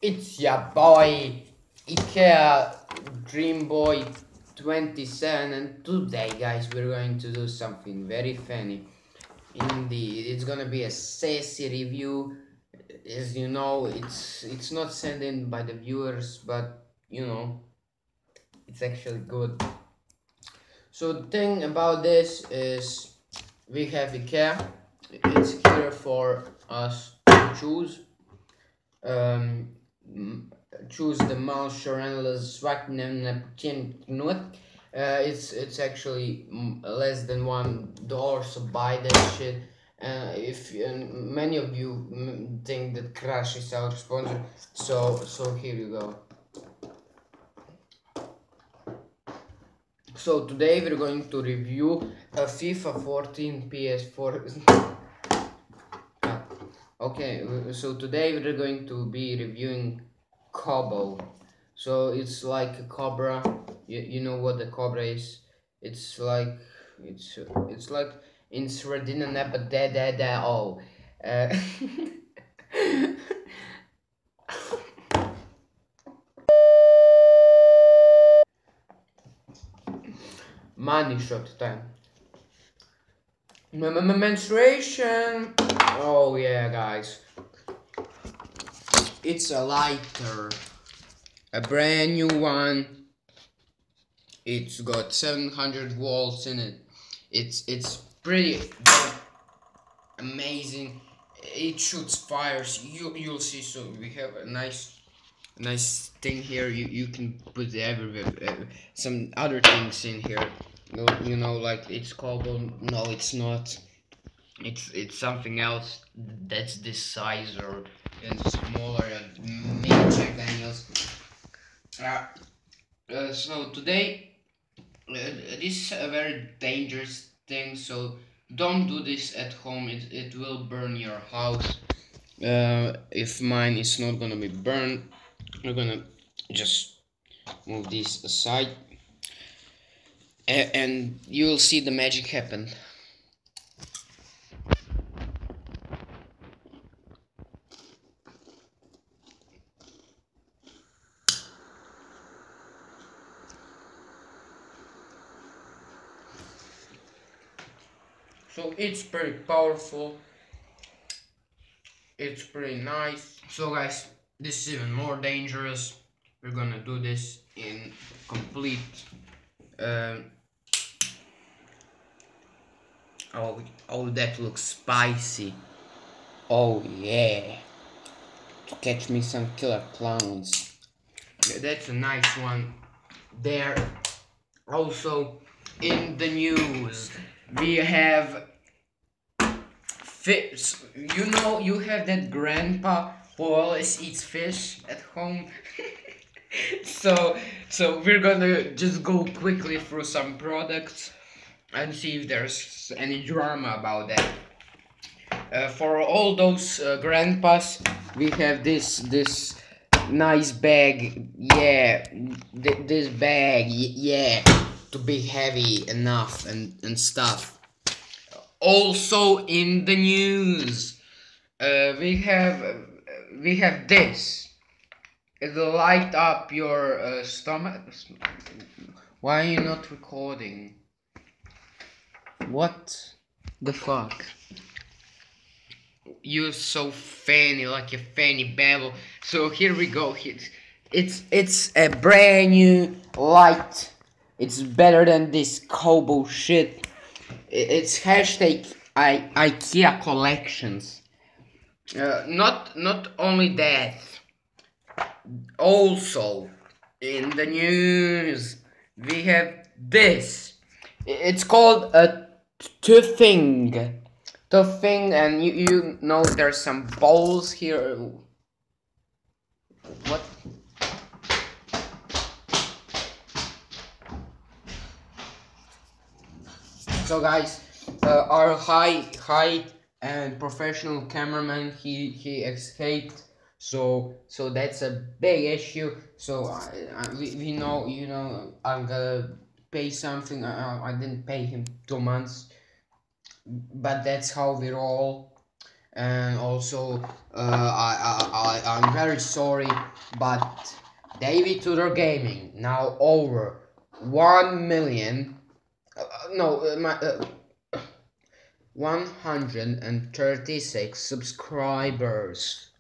It's your boy IKEA Dream Boy 27, and today guys we're going to do something very funny. Indeed, it's gonna be a sassy review. As you know, it's not sent in by the viewers, but you know, it's actually good. So the thing about this is we have IKEA. It's here for us to choose. Choose the mouse endless it's actually less than $1, so buy that shit. If many of you think that Crash is our sponsor, so here you go. So today we're going to review a FIFA 14 PS4. Okay, so today we're going to be reviewing COBO. So it's like a cobra. You know what the cobra is? It's like it's like in Sredina Nepa da oh. Money shot time. Menstruation. Oh yeah, guys. It's a lighter, a brand new one. It's got 700 volts in it. It's pretty amazing. It shoots fires. You'll see. So we have a nice thing here. You can put some other things in here. You know, like it's COBO. No, it's not. It's something else that's this size or and smaller and maybe Jack Daniels. So today this is a very dangerous thing, so don't do this at home. It will burn your house. If mine is not gonna be burned, we're gonna just move this aside, and you will see the magic happen. So it's pretty powerful. It's pretty nice. So guys, this is even more dangerous. We're gonna do this in complete oh, that looks spicy. Oh yeah, to catch me some killer clowns. Yeah, that's a nice one there. Also in the news we have fish. You know, you have that grandpa who always eats fish at home. so we're gonna just go quickly through some products and see if there's any drama about that. For all those grandpas, we have this nice bag. Yeah, this bag. Yeah, to be heavy enough and stuff. Also in the news, we have this. It'll light up your stomach. Why are you not recording? What the fuck? You're so fanny, like a fanny babble. So here we go. It's a brand new light. It's better than this COBO shit. It's hashtag IKEA collections. Not only that. Also, in the news, we have this. It's called a tuffing, and you know there's some balls here. What? So guys, our high and professional cameraman he escaped. So that's a big issue. So we know, you know, I'm gonna pay something. I didn't pay him 2 months, but that's how we roll. and also I'm very sorry, but David Tudor Gaming now over 1 million, no, 136 subscribers.